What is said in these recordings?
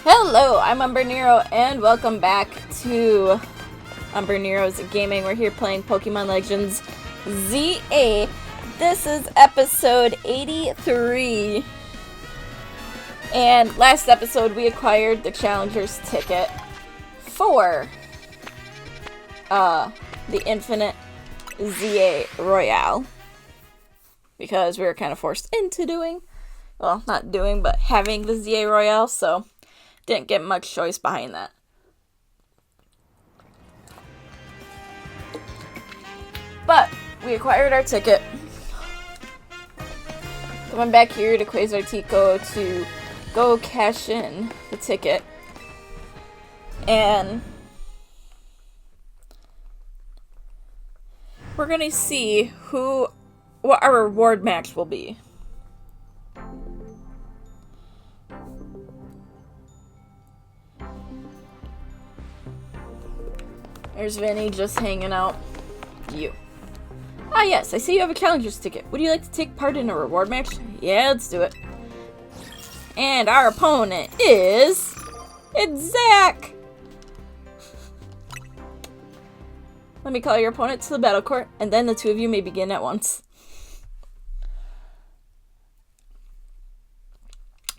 Hello, I'm Umbrenero, and welcome back to Umbrenero's Gaming. We're here playing Pokemon Legends Z-A. This is episode 83. And last episode we acquired the Challenger's ticket for the Infinite Z-A Royale. Because we were kind of forced into having the Z-A Royale, so didn't get much choice behind that. But we acquired our ticket. Coming back here to Quasar Tico to go cash in the ticket. And we're gonna see what our reward match will be. There's Vinny just hanging out. You. Ah yes, I see you have a challenger's ticket. Would you like to take part in a reward match? Yeah, let's do it. And our opponent is... It's Zach! Let me call your opponent to the battle court, and then the two of you may begin at once.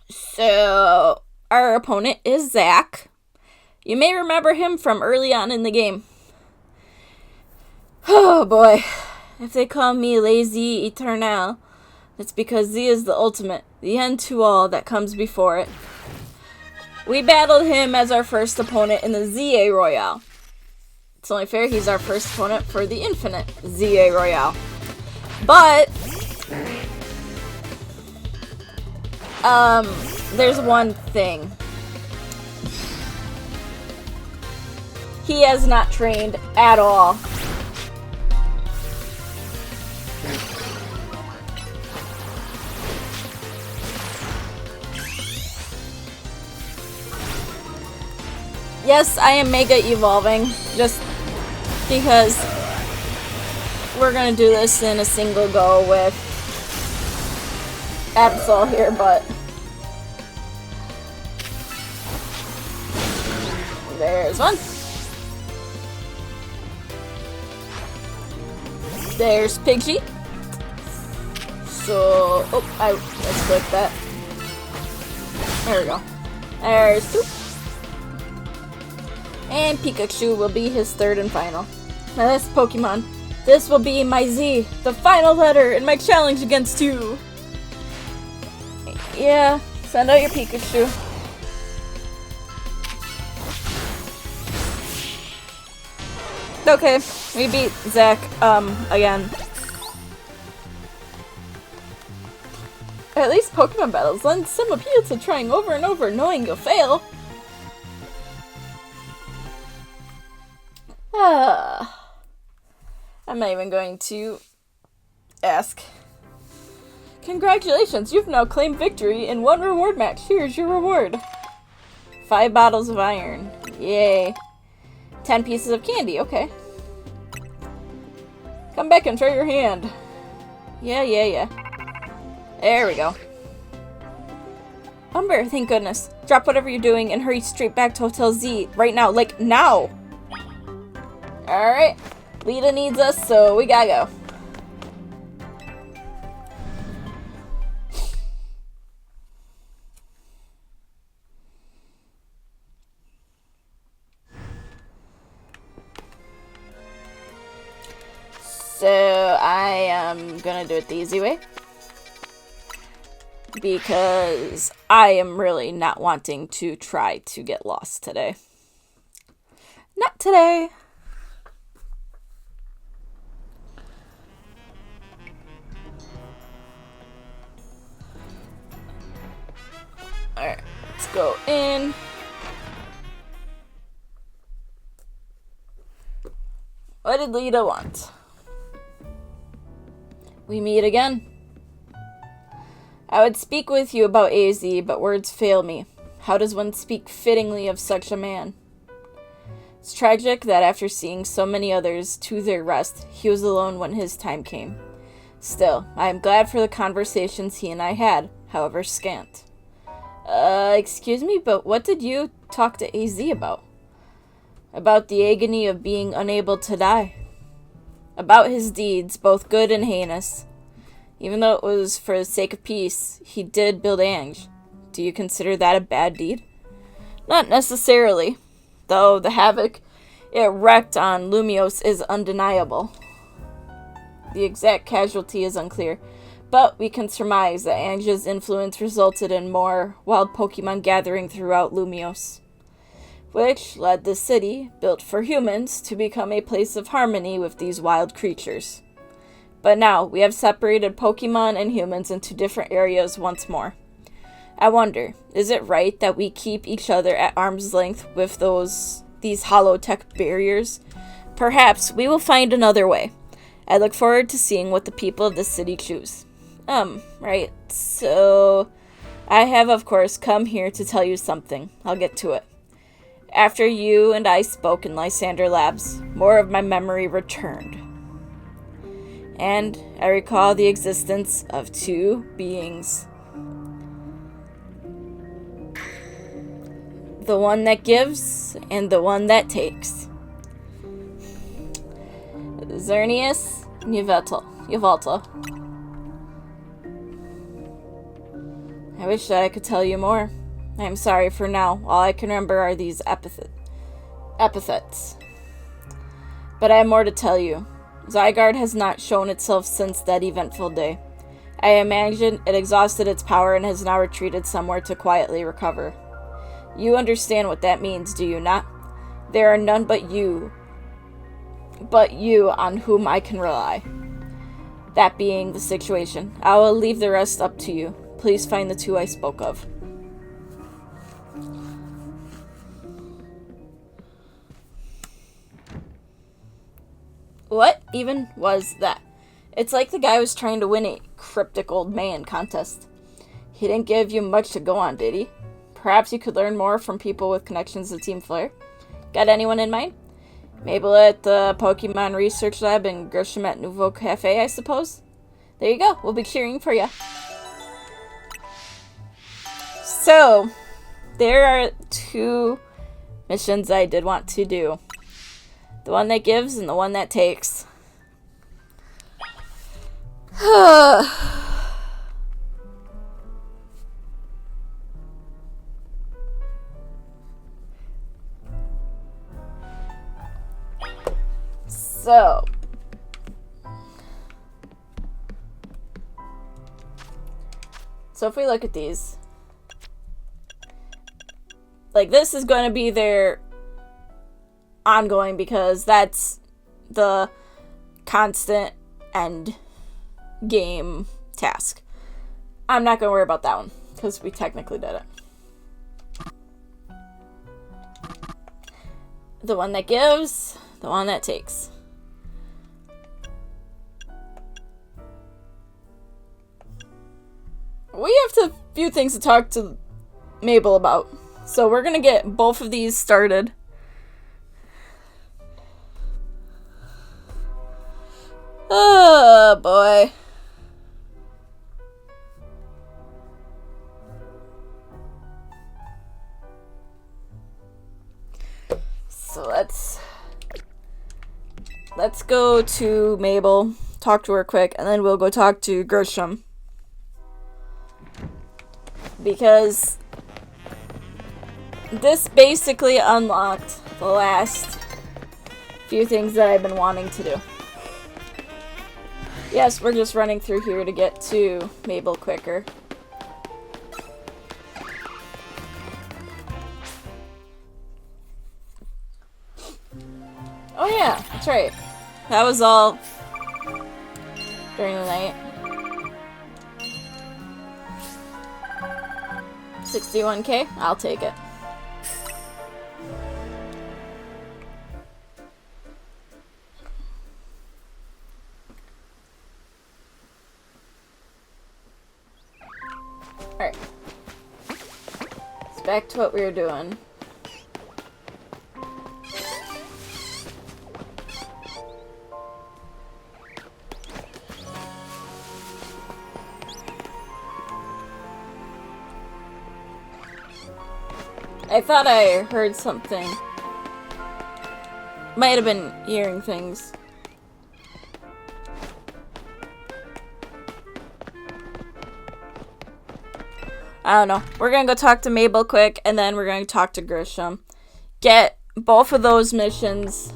So, our opponent is Zach. You may remember him from early on in the game. Oh boy. If they call me Lazy Eternal, it's because Z is the ultimate, the end to all that comes before it. We battled him as our first opponent in the Z-A Royale. It's only fair he's our first opponent for the Infinite Z-A Royale. But there's one thing. He has not trained at all. Yes, I am mega evolving, just because we're gonna do this in a single go with Absol here, but there's one. There's Pidgey. So, let's click that. There we go. There's two. And Pikachu will be his third and final. Now this Pokemon, this will be my Z, the final letter in my challenge against you. Yeah, send out your Pikachu. Okay, we beat Zach, again. At least Pokemon battles lend some appeal to trying over and over, knowing you'll fail. I'm not even going to ask. Congratulations, you've now claimed victory in one reward match. Here's your reward. 5 bottles of iron. Yay. 10 pieces of candy, okay. Come back and try your hand. Yeah. There we go. Umber, thank goodness. Drop whatever you're doing and hurry straight back to Hotel Z right now. Like, now! Alright. Lita needs us, so we gotta go. So, I am gonna do it the easy way. Because I am really not wanting to try to get lost today. Not today. Alright, let's go in. What did Lita want? We meet again. I would speak with you about AZ, but words fail me. How does one speak fittingly of such a man? It's tragic that after seeing so many others to their rest, he was alone when his time came. Still, I am glad for the conversations he and I had, however scant. Excuse me, but what did you talk to AZ about? About the agony of being unable to die. About his deeds, both good and heinous. Even though it was for the sake of peace, he did build Ange. Do you consider that a bad deed? Not necessarily, though the havoc it wreaked on Lumios is undeniable. The exact casualty is unclear, but we can surmise that Ange's influence resulted in more wild Pokemon gathering throughout Lumios, which led the city, built for humans, to become a place of harmony with these wild creatures. But now, we have separated Pokemon and humans into different areas once more. I wonder, is it right that we keep each other at arm's length with these holotech barriers? Perhaps we will find another way. I look forward to seeing what the people of this city choose. Right, so I have, of course, come here to tell you something. I'll get to it. After you and I spoke in Lysander Labs, more of my memory returned. And I recall the existence of two beings. The one that gives and the one that takes. Xerneas and Yveltal. I wish that I could tell you more. I am sorry for now. All I can remember are these epithets. But I have more to tell you. Zygarde has not shown itself since that eventful day. I imagine it exhausted its power and has now retreated somewhere to quietly recover. You understand what that means, do you not? There are none but you on whom I can rely. That being the situation, I will leave the rest up to you. Please find the two I spoke of. What even was that? It's like the guy was trying to win a cryptic old man contest. He didn't give you much to go on, did he? Perhaps you could learn more from people with connections to Team Flare. Got anyone in mind? Mabel at the Pokemon Research Lab and Grisham at Nouveau Cafe, I suppose? There you go. We'll be cheering for you. So, there are two missions I did want to do. The one that gives and the one that takes. So if we look at these, like, this is going to be their ongoing because that's the constant end game task. I'm not going to worry about that one because we technically did it. The one that gives, the one that takes. We have a few things to talk to Mabel about. So we're going to get both of these started. Oh, boy. So let's go to Mabel, talk to her quick, and then we'll go talk to Grisham. Because this basically unlocked the last few things that I've been wanting to do. Yes, we're just running through here to get to Mabel quicker. Oh yeah, that's right. That was all during the night. 61k? I'll take it. Alright. It's back to what we were doing. I thought I heard something. Might have been hearing things. I don't know. We're gonna go talk to Mabel quick, and then we're gonna talk to Grisham. Get both of those missions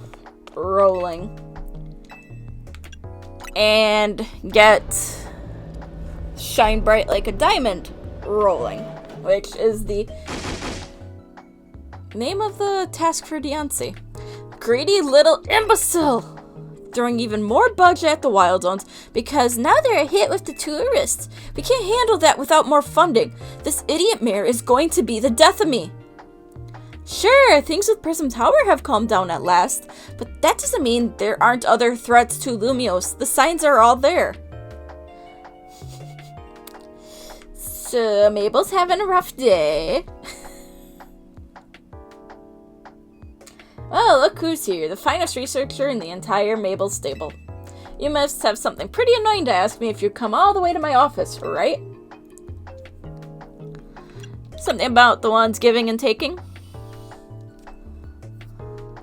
rolling. And get Shine Bright Like a Diamond rolling, which is the name of the task for Deontay. Greedy little imbecile! Throwing even more bugs at the Wild Zones because now they're hit with the tourists. We can't handle that without more funding. This idiot mayor is going to be the death of me. Sure, things with Prism Tower have calmed down at last, but that doesn't mean there aren't other threats to Lumios. The signs are all there. So, Mabel's having a rough day. Oh, look who's here, the finest researcher in the entire Mabel stable. You must have something pretty annoying to ask me if you come all the way to my office, right? Something about the ones giving and taking?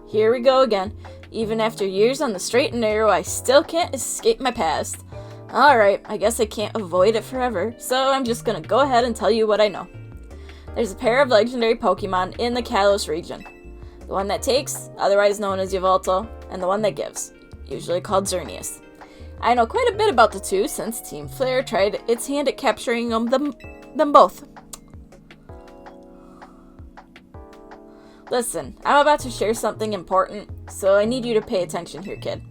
Here we go again. Even after years on the straight and narrow, I still can't escape my past. Alright, I guess I can't avoid it forever, so I'm just gonna go ahead and tell you what I know. There's a pair of legendary Pokemon in the Kalos region. The one that takes, otherwise known as Yveltal, and the one that gives, usually called Xerneas. I know quite a bit about the two since Team Flare tried its hand at capturing them both. Listen, I'm about to share something important, so I need you to pay attention here, kid.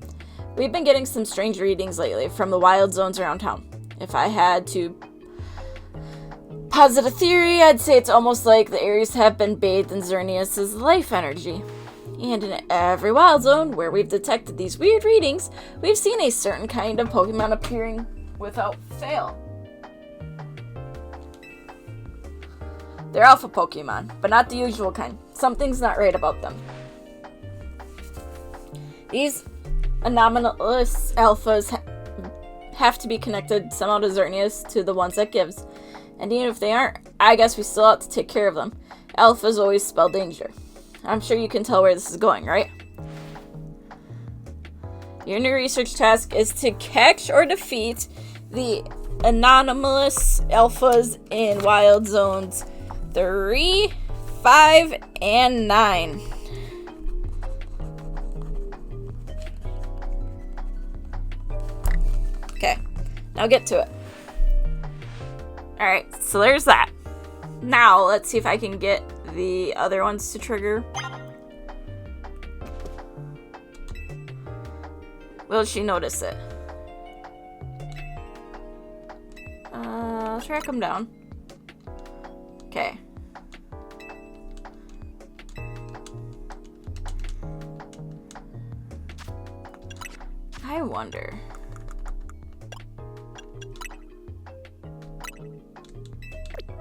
We've been getting some strange readings lately from the wild zones around town. If I had to posit a theory, I'd say it's almost like the areas have been bathed in Xerneas' life energy. And in every wild zone where we've detected these weird readings, we've seen a certain kind of Pokemon appearing without fail. They're alpha Pokemon, but not the usual kind. Something's not right about them. These anomalous alphas have to be connected somehow to Xerneas to the ones that gives. And even if they aren't, I guess we still have to take care of them. Alphas always spell danger. I'm sure you can tell where this is going, right? Your new research task is to catch or defeat the anomalous alphas in wild zones 3, 5, and 9. Okay, now get to it. Alright, so there's that. Now, let's see if I can get the other ones to trigger. Will she notice it? I'll track them down. Okay. I wonder.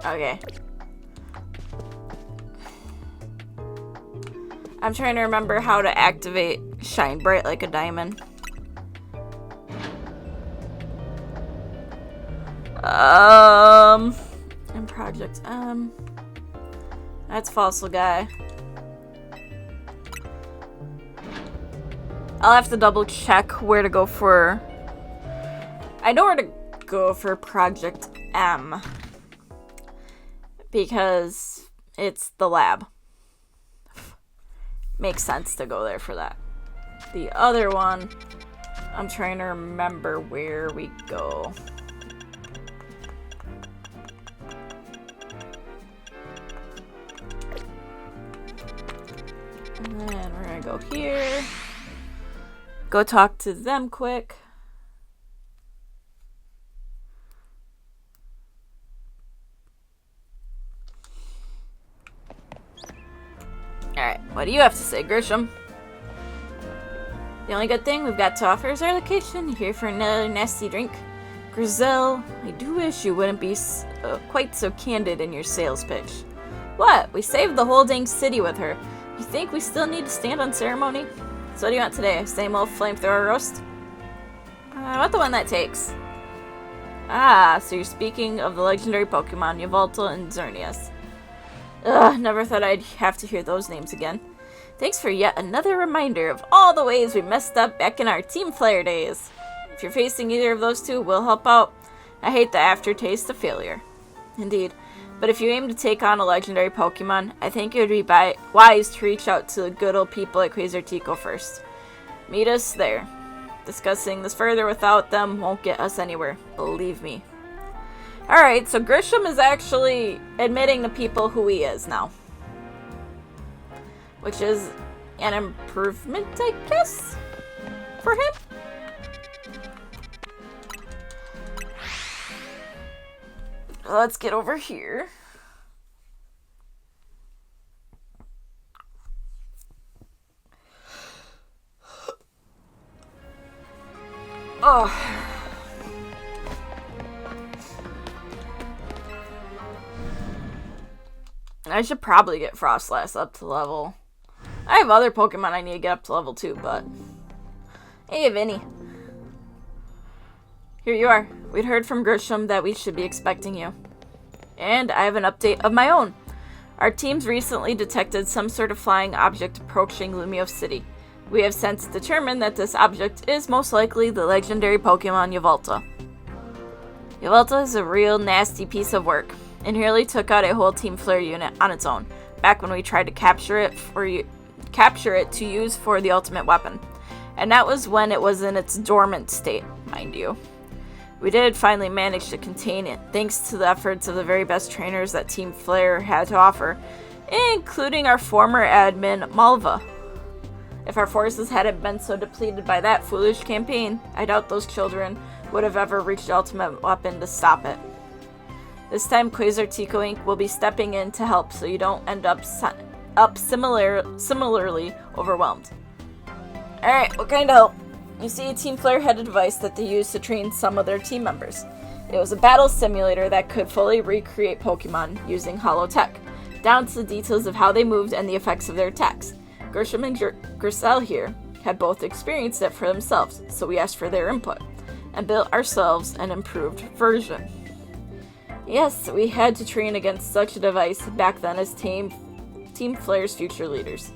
Okay. I'm trying to remember how to activate Shine Bright Like a Diamond. And Project that's Fossil Guy. I'll have to double check where to go for. I know where to go for Project M. Because it's the lab. Makes sense to go there for that. The other one, I'm trying to remember where we go. And then we're gonna go here. Go talk to them quick. Alright, what do you have to say, Grisham? The only good thing we've got to offer is our location. You're here for another nasty drink. Grizel, I do wish you wouldn't be quite so candid in your sales pitch. What? We saved the whole dang city with her. You think we still need to stand on ceremony? So what do you want today? Same old flamethrower roast? I want the one that takes. Ah, so you're speaking of the legendary Pokemon Yveltal and Xerneas. Ugh, never thought I'd have to hear those names again. Thanks for yet another reminder of all the ways we messed up back in our Team Flare days. If you're facing either of those two, we'll help out. I hate the aftertaste of failure. Indeed. But if you aim to take on a legendary Pokemon, I think it would be wise to reach out to the good old people at Quasartico first. Meet us there. Discussing this further without them won't get us anywhere. Believe me. Alright, so Grisham is actually admitting to people who he is now. Which is an improvement, I guess, for him? Let's get over here. Oh. I should probably get Frostlass up to level. I have other Pokemon I need to get up to level 2, but... Hey, Vinny. Here you are. We'd heard from Grisham that we should be expecting you. And I have an update of my own. Our teams recently detected some sort of flying object approaching Lumio City. We have since determined that this object is most likely the legendary Pokemon Yveltal. Yveltal is a real nasty piece of work. It nearly took out a whole Team Flare unit on its own, back when we tried to capture it to use for the ultimate weapon. And that was when it was in its dormant state, mind you. We did finally manage to contain it, thanks to the efforts of the very best trainers that Team Flare had to offer, including our former admin, Malva. If our forces hadn't been so depleted by that foolish campaign, I doubt those children would have ever reached the ultimate weapon to stop it. This time, Quasartico Inc. will be stepping in to help so you don't end up similarly overwhelmed. Alright, what kind of help? You see, Team Flare had a device that they used to train some of their team members. It was a battle simulator that could fully recreate Pokemon using holotech, down to the details of how they moved and the effects of their attacks. Grisham and Grisel here had both experienced it for themselves, so we asked for their input, and built ourselves an improved version. Yes, we had to train against such a device back then as Team Flare's future leaders.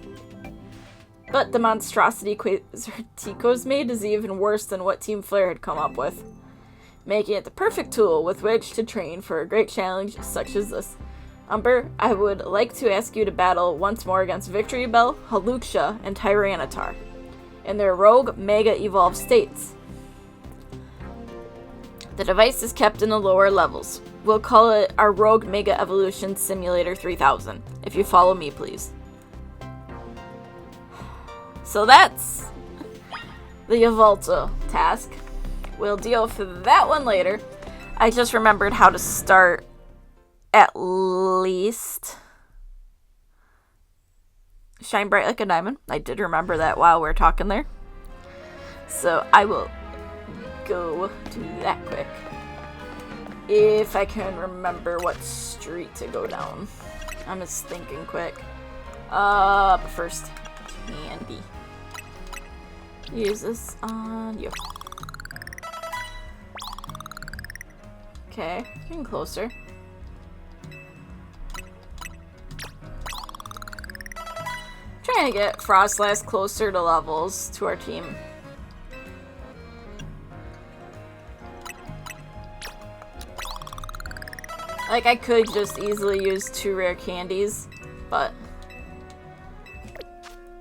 But the monstrosity Quasartico's made is even worse than what Team Flare had come up with, making it the perfect tool with which to train for a great challenge such as this. Umber, I would like to ask you to battle once more against Victory Bell, Haluxia, and Tyranitar in their rogue Mega Evolved states. The device is kept in the lower levels. We'll call it our Rogue Mega Evolution Simulator 3000, if you follow me, please. So that's the Yveltal task. We'll deal with that one later. I just remembered how to start at least Shine Bright Like a Diamond. I did remember that while we were talking there. So I will go do that quick. If I can remember what street to go down. I'm just thinking quick. But first, candy. Use this on you. Okay, getting closer. Trying to get Frostlass closer to levels to our team. Like, I could just easily use 2 rare candies, but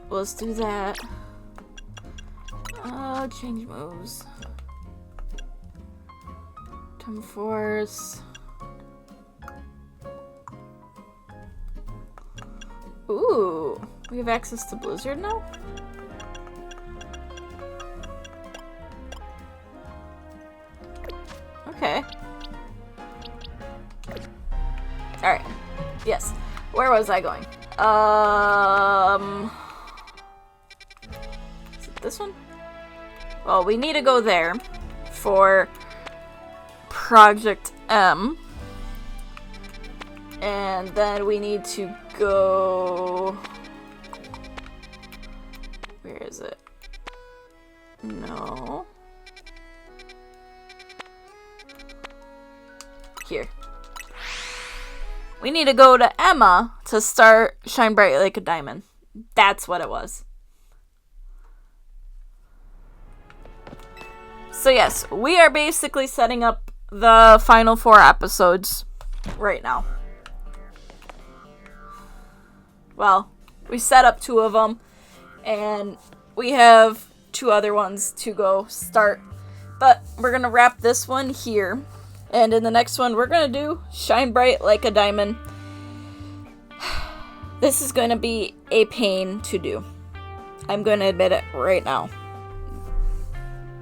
let's do that. Change moves. Time Force. Ooh, we have access to Blizzard now? Okay. Alright. Yes. Where was I going? Is it this one? Well, we need to go there for Project M. And then we need to go... Where is it? No. Here. We need to go to Emma to start Shine Bright Like a Diamond. That's what it was. So yes, we are basically setting up the final 4 episodes right now. Well, we set up 2 of them, and we have 2 other ones to go start. But we're going to wrap this one here. And in the next one, we're going to do Shine Bright Like a Diamond. This is going to be a pain to do. I'm going to admit it right now.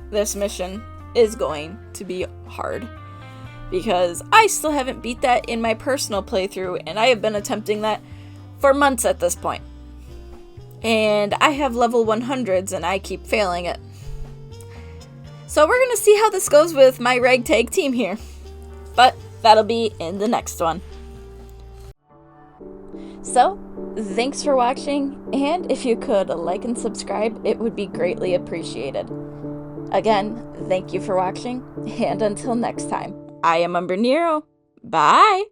This mission is going to be hard. Because I still haven't beat that in my personal playthrough. And I have been attempting that for months at this point. And I have level 100s and I keep failing it. So we're going to see how this goes with my ragtag team here. But that'll be in the next one. So, thanks for watching, and if you could like and subscribe, it would be greatly appreciated. Again, thank you for watching, and until next time, I am Umbrenero. Bye!